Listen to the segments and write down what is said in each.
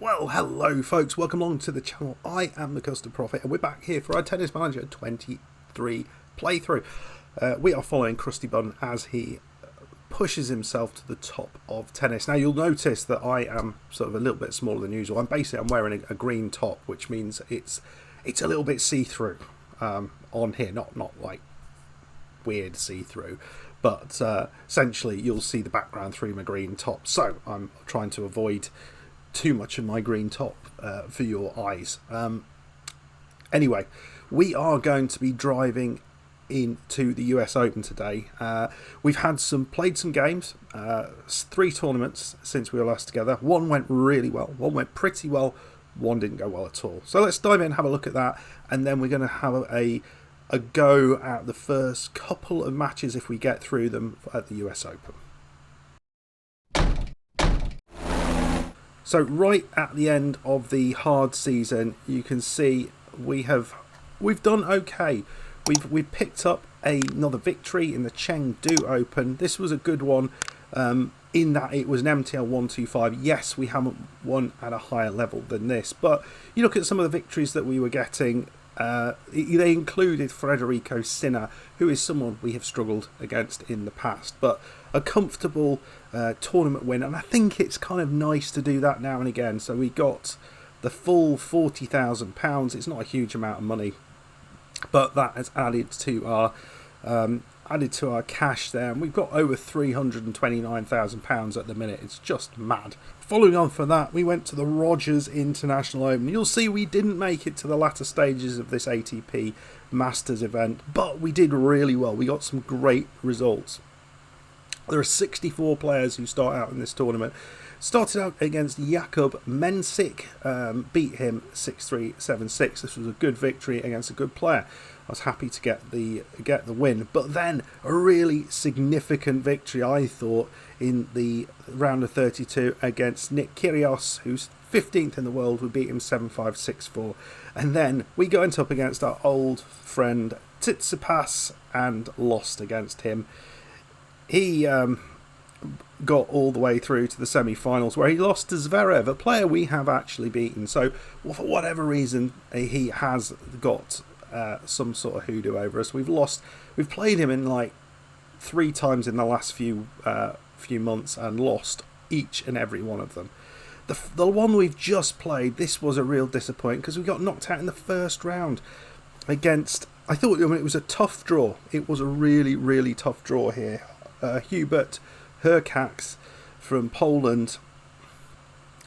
Well, hello folks, welcome along to the channel. I am the Custard Prophet and we're back here for our Tennis Manager 23 playthrough. We are following Crusty Bun as he pushes himself to the top of tennis. Now you'll notice that I am sort of a little bit smaller than usual. I'm wearing a green top, which means it's a little bit see-through on here, not like weird see-through, but essentially you'll see the background through my green top. So I'm trying to avoid too much of my green top for your eyes. Anyway, we are going to be driving into the US Open today. We've played some games, 3 tournaments since we were last together. One went really well, one went pretty well, one didn't go well at all. So let's dive in and have a look at that, and then we're going to have a go at the first couple of matches if we get through them at the US Open. So right at the end of the hard season, you can see we've done okay. We've picked up another victory in the Chengdu Open. This was a good one in that it was an MTL 125. Yes, we haven't won at a higher level than this, but you look at some of the victories that we were getting. They included Federico Sinner, who is someone we have struggled against in the past, but a comfortable tournament win, and I think it's kind of nice to do that now and again. So we got the full £40,000. It's not a huge amount of money, but that has added to our cash there, and we've got over £329,000 at the minute. It's just mad. Following on from that, we went to the Rogers International Open. You'll see we didn't make it to the latter stages of this ATP Masters event, but we did really well. We got some great results. There are 64 players who start out in this tournament. Started out against Jakub Mensik, beat him 6-3, 7-6. This was a good victory against a good player. I was happy to get the win, but then a really significant victory, I thought, in the round of 32 against Nick Kyrgios, who's 15th in the world. We beat him 7-5, 6-4, and then we went up against our old friend Tsitsipas and lost against him. He got all the way through to the semi-finals, where he lost to Zverev, a player we have actually beaten. So for whatever reason, he has got some sort of hoodoo over us. We've played him in like 3 times in the last few months and lost each and every one of them. The one we've just played, this was a real disappointment because we got knocked out in the first round against, I mean, it was a tough draw. It was a really, really tough draw here. Hubert Hurkacz from Poland.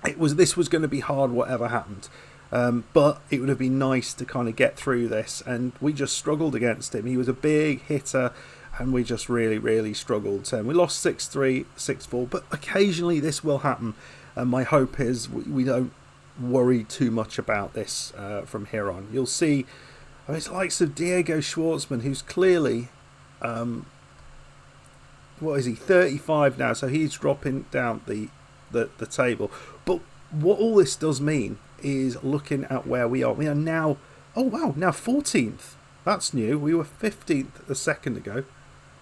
This was going to be hard whatever happened, but it would have been nice to kind of get through this, and we just struggled against him. He was a big hitter and we just really, really struggled. We lost 6-3, 6-4, but occasionally this will happen, and my hope is we don't worry too much about this from here on. You'll see, I mean, it's the likes of Diego Schwartzman, who's clearly what is he, 35 now, so he's dropping down the table. But what all this does mean is, looking at where we are now, oh wow, now 14th. That's new. We were 15th a second ago.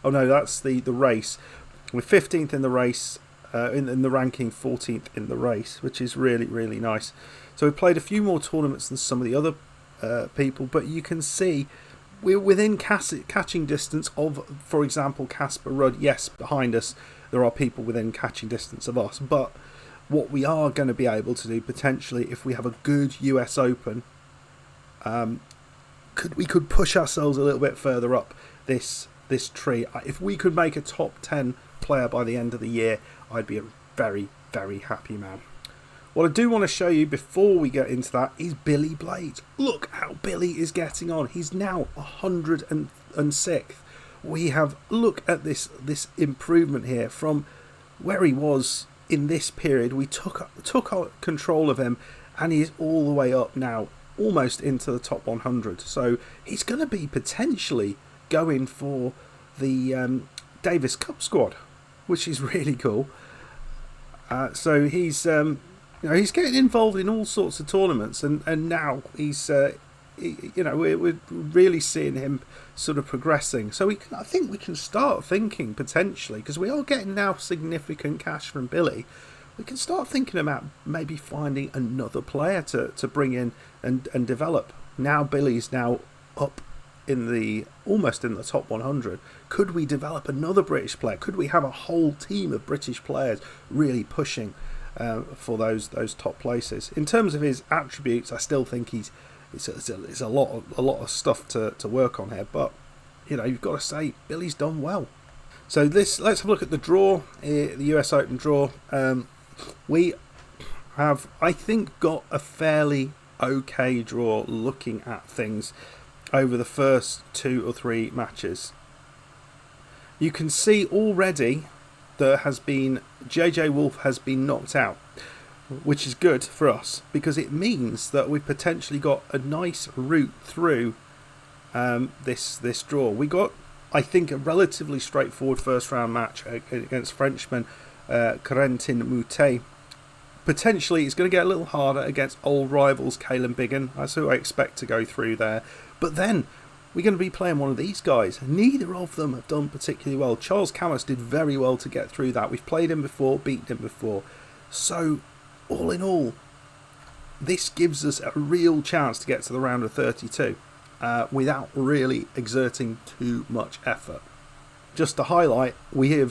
Oh no, that's the race. We're 15th in the race, in the ranking, 14th in the race, which is really, really nice. So we played a few more tournaments than some of the other people, but you can see we're within catching distance of, for example, Casper Ruud. Yes, behind us there are people within catching distance of us, but what we are going to be able to do potentially, if we have a good US Open, we could push ourselves a little bit further up this tree. If we could make a top 10 player by the end of the year, I'd be a very, very happy man. What I do want to show you before we get into that is Billy Blades. Look how Billy is getting on. He's now 106th. We have, look at this improvement here from where he was in this period. We took control of him, and he's all the way up now, almost into the top 100. So he's going to be potentially going for the Davis Cup squad, which is really cool. So he's he's getting involved in all sorts of tournaments, and now he's we're really seeing him sort of progressing. So I think we can start thinking potentially, because we are getting now significant cash from Billy. we can start thinking about maybe finding another player to bring in and develop. Now Billy's now up in the almost in the top 100. Could we develop another British player? Could we have a whole team of British players really pushing for those top places? In terms of his attributes, I still think it's a lot of stuff to work on here. But you know, you've got to say Billy's done well. So let's have a look at the draw, the US Open draw. We have, I think, got a fairly okay draw looking at things over the first 2 or 3 matches. You can see already there has been JJ Wolf has been knocked out, which is good for us because it means that we've potentially got a nice route through this draw. We got, I think, a relatively straightforward first round match against Frenchman Corentin Moutet. Potentially it's going to get a little harder against old rivals Caelan Biggin. That's who I expect to go through there. But then we're going to be playing one of these guys. Neither of them have done particularly well. Charles Camus did very well to get through that. We've played him before, beaten him before. So all in all, this gives us a real chance to get to the round of 32 without really exerting too much effort. Just to highlight, we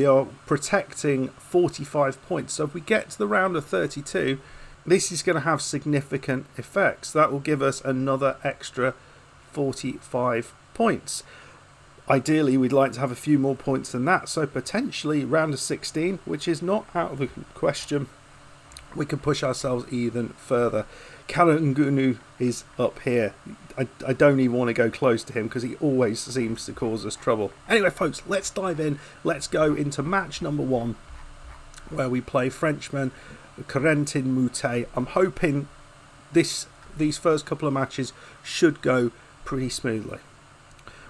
are protecting 45 points. So if we get to the round of 32, this is going to have significant effects. That will give us another extra 45 points. Ideally, we'd like to have a few more points than that. So potentially round of 16, which is not out of the question, we can push ourselves even further. Kalangunu is up here. I don't even want to go close to him because he always seems to cause us trouble. Anyway, folks, let's dive in. Let's go into match number 1, where we play Frenchman Corentin Moutet. I'm hoping these first couple of matches should go pretty smoothly.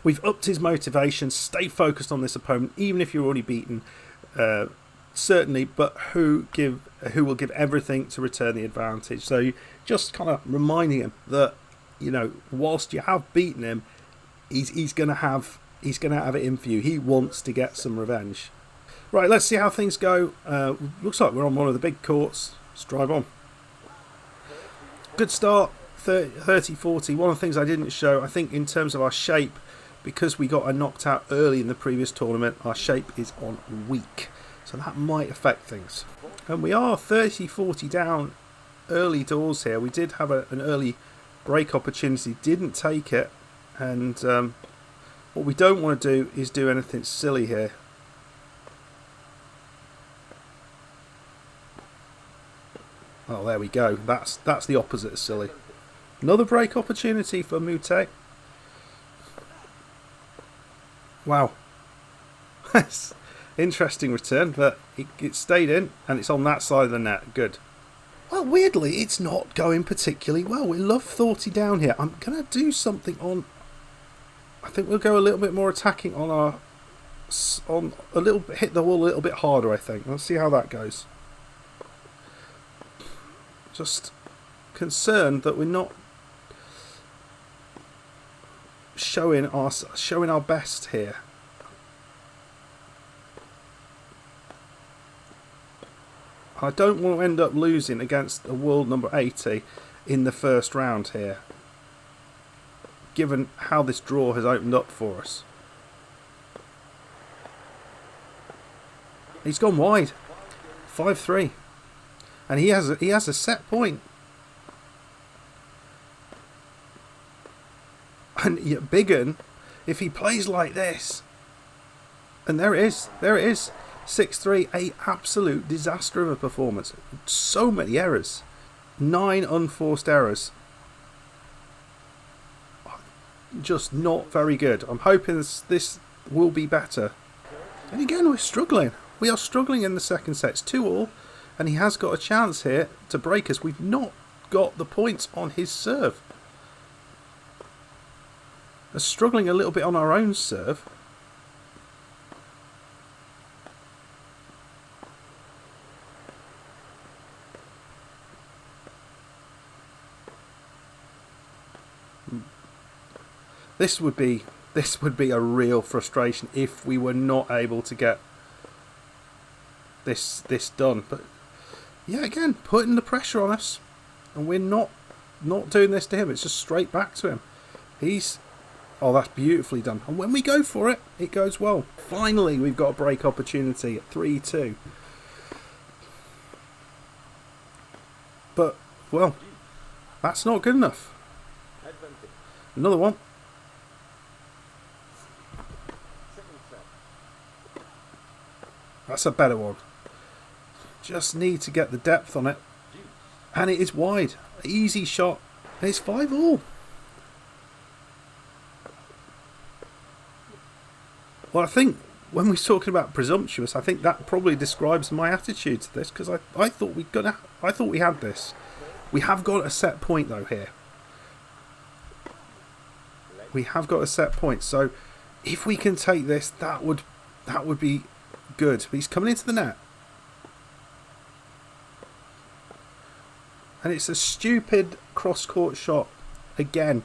We've upped his motivation. Stay focused on this opponent, even if you're already beaten. Certainly, but who will give everything to return the advantage. So just kind of reminding him that, you know, whilst you have beaten him, he's gonna have it in for you. He wants to get some revenge. Right, let's see how things go. Looks like we're on one of the big courts. Let's drive on. Good start, 30-40. One of the things I didn't show, I think, in terms of our shape, because we got knocked out early in the previous tournament, our shape is on weak. So that might affect things. And we are 30-40 down early doors here. We did have an early break opportunity, didn't take it. And what we don't want to do is do anything silly here. Oh, there we go. That's the opposite of silly. Another break opportunity for Moutet. Wow. Interesting return, but it stayed in, and it's on that side of the net. Good. Well, weirdly, it's not going particularly well. We love 40 down here. I'm going to do something on... I think we'll go a little bit more attacking on our... hit the wall a little bit harder, I think. Let's see how that goes. Just concerned that we're not showing our best here. I don't want to end up losing against a world number 80 in the first round here, given how this draw has opened up for us. He's gone wide, 5-3, and he has a set point. And Biggin, if he plays like this, and there it is. 6-3, a absolute disaster of a performance. So many errors. 9 unforced errors. Just not very good. I'm hoping this will be better. And again, we're struggling. We are struggling in the second set. It's 2-all, and he has got a chance here to break us. We've not got the points on his serve. We're struggling a little bit on our own serve. This would be a real frustration if we were not able to get this done. But yeah, again, putting the pressure on us, and we're not doing this to him. It's just straight back to him. Oh, that's beautifully done. And when we go for it, it goes well. Finally, we've got a break opportunity at 3-2. But, well, that's not good enough. Another one. That's a better one. Just need to get the depth on it. And it is wide. Easy shot. And it's 5-all. Well, I think when we're talking about presumptuous, I think that probably describes my attitude to this, because I thought we had this. We have got a set point though here. We have got a set point, so if we can take this, that would be good. But he's coming into the net, and it's a stupid cross-court shot again,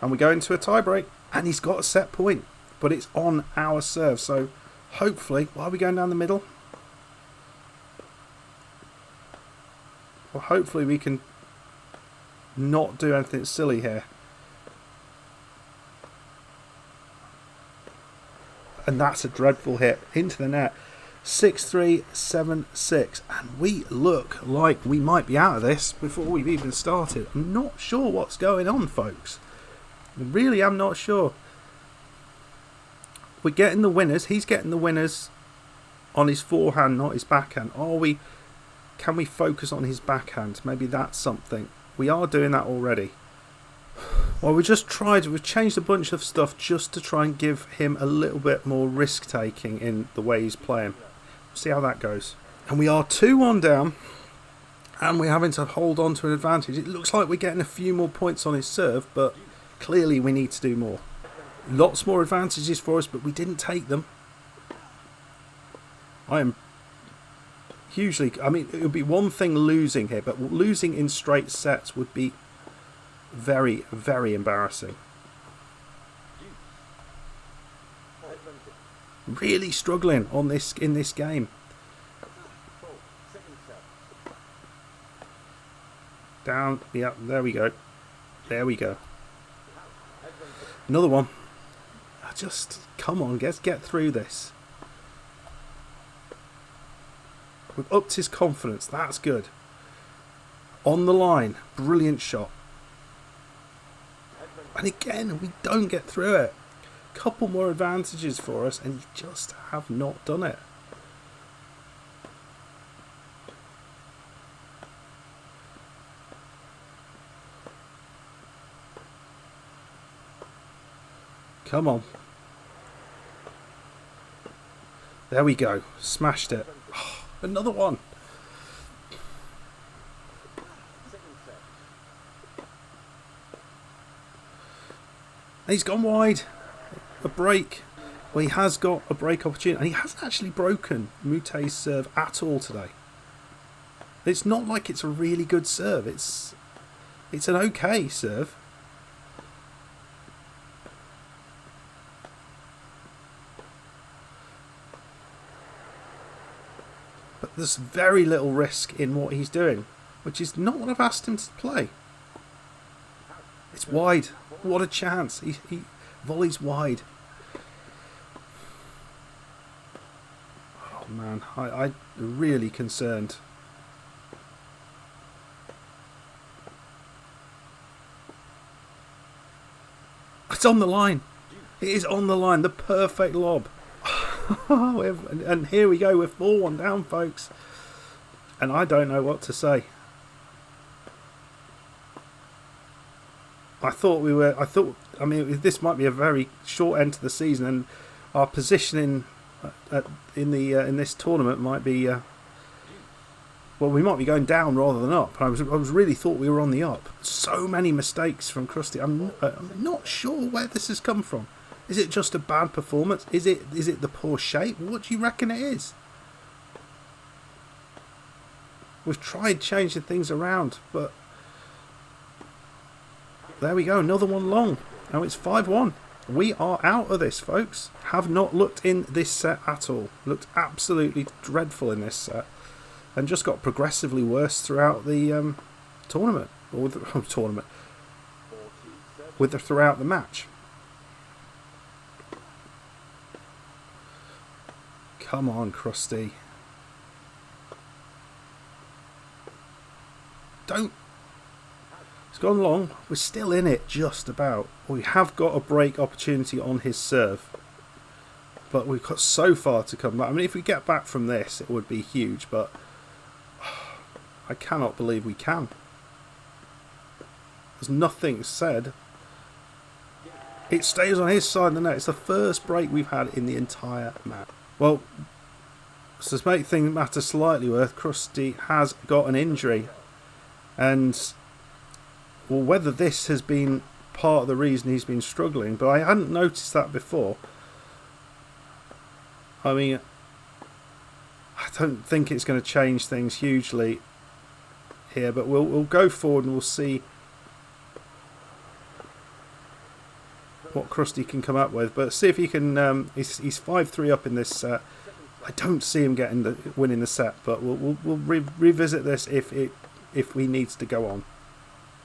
and we go into a tie break, and he's got a set point, but it's on our serve. So hopefully, why are we going down the middle? Well, hopefully we can not do anything silly here. And that's a dreadful hit into the net. 6-3, 7-6, and we look like we might be out of this before we've even started. I'm not sure what's going on, folks. I really am not sure. We're getting the winners. He's getting the winners on his forehand, not his backhand. Can we focus on his backhand? Maybe that's something. We are doing that already. Well, we've changed a bunch of stuff just to try and give him a little bit more risk taking in the way he's playing. See how that goes. And we are 2-1 down, and we're having to hold on to an advantage. It looks like we're getting a few more points on his serve, but clearly we need to do more. Lots more advantages for us, but we didn't take them. I am hugely... I mean, it would be one thing losing here, but losing in straight sets would be very, very embarrassing. Really struggling on this in this game. Down, yeah, there we go. There we go. Another one. Just come on, let's get through this. We've upped his confidence. That's good. On the line, brilliant shot. And again, we don't get through it. Couple more advantages for us, and you just have not done it. Come on. There we go. Smashed it. Oh, another one. He's gone wide. A break. Well, he has got a break opportunity, and he hasn't actually broken Mute's serve at all today. It's not like it's a really good serve. It's an okay serve. But there's very little risk in what he's doing, which is not what I've asked him to play. It's wide. What a chance. He volleys wide. Oh man, I'm really concerned. It's on the line. It is on the line. The perfect lob. And here we go. We're 4-1 down, folks. And I don't know what to say. I mean, this might be a very short end to the season, and our positioning in this tournament might be, well, we might be going down rather than up. I was really thought we were on the up. So many mistakes from Crusty. I'm not sure where this has come from. Is it just a bad performance? Is it the poor shape? What do you reckon it is? We've tried changing things around, but there we go, another one long. Now it's 5-1. we are out of this, folks. Have not looked in this set at all. Looked absolutely dreadful in this set, and just got progressively worse throughout the tournament, or the tournament, throughout the match. Come on, Crusty. Don't. It's gone long. We're still in it, just about. We have got a break opportunity on his serve, but we've got so far to come back. I mean, if we get back from this, it would be huge, but I cannot believe we can. There's nothing said. It stays on his side of the net. It's the first break we've had in the entire match. Well, to make things matter slightly worse, Crusty has got an injury, and well, whether this has been part of the reason he's been struggling, but I hadn't noticed that before. I mean, I don't think it's going to change things hugely here, but we'll go forward and we'll see what Crusty can come up with. But see if he can. He's 5-3 up in this set. I don't see him winning the set, but we'll revisit this if we needs to go on.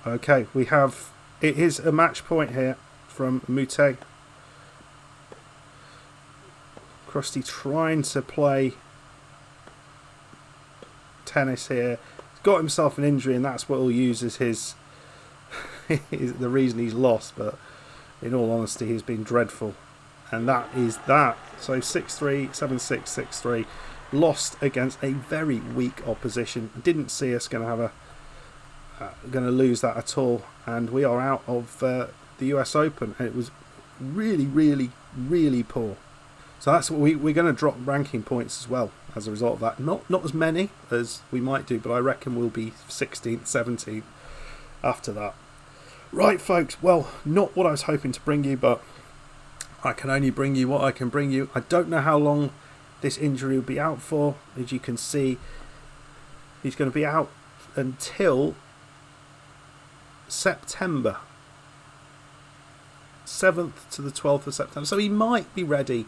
Okay, we have. It is a match point here from Mute. Crusty trying to play tennis here. He's got himself an injury, and that's what he'll use as his the reason he's lost. But in all honesty, he's been dreadful, and that is that. So 6-3, 7-6, 6-3, lost against a very weak opposition. Didn't see us going to lose that at all, and we are out of the US Open, and it was really, really, really poor. So that's what we're going to drop ranking points as well as a result of that. Not as many as we might do, but I reckon we'll be 16th, 17th after that. Right, folks, well, not what I was hoping to bring you, but I can only bring you what I can bring you. I don't know how long this injury will be out for. As you can see, he's going to be out until September 7th to the 12th of September. So he might be ready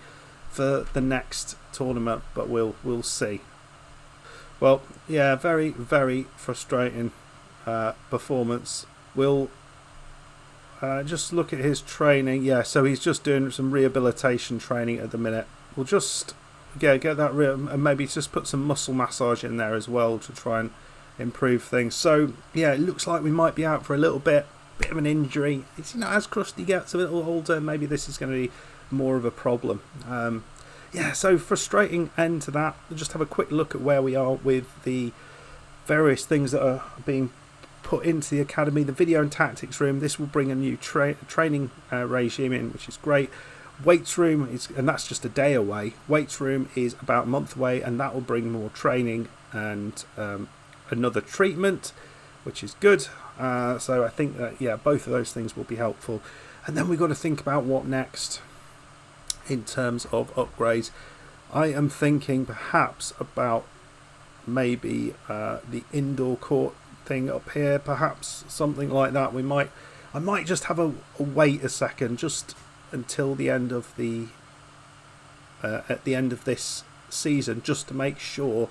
for the next tournament, but we'll see. Well, yeah, very, very frustrating performance. We'll just look at his training. Yeah, so he's just doing some rehabilitation training at the minute. We'll just get that and maybe just put some muscle massage in there as well to try and improve things. So yeah, it looks like we might be out for a little bit of an injury. It's, as Crusty gets a little older, maybe this is going to be more of a problem. Yeah, so frustrating end to that. We'll just have a quick look at where we are with the various things that are being put into the academy. The video and tactics room, this will bring a new training regime in, which is great. Weights room and that's just a day away. Weights room is about a month away, and that will bring more training and another treatment, which is good. So I think that, yeah, both of those things will be helpful. And then we've got to think about what next in terms of upgrades. I am thinking perhaps about maybe the indoor court thing up here, perhaps something like that. I might just have a wait a second, just until the end of the at the end of this season, just to make sure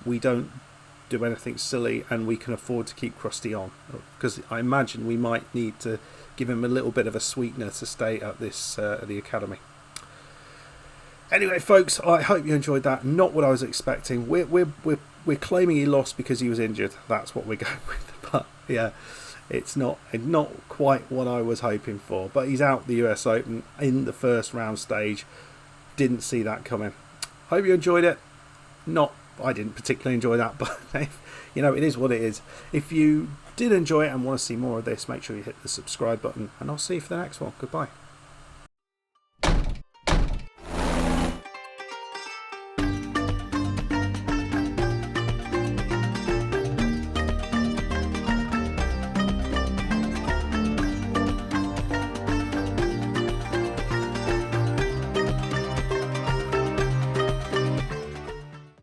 we don't do anything silly and we can afford to keep Crusty on, because I imagine we might need to give him a little bit of a sweetener to stay at this the academy. Anyway, folks, I hope you enjoyed that. Not what I was expecting. We're claiming he lost because he was injured. That's what we're going with. But yeah, it's not quite what I was hoping for. But he's out the US Open in the first round stage. Didn't see that coming. Hope you enjoyed it. I didn't particularly enjoy that, but you know, it is what it is. If you did enjoy it and want to see more of this, make sure you hit the subscribe button, and I'll see you for the next one. Goodbye.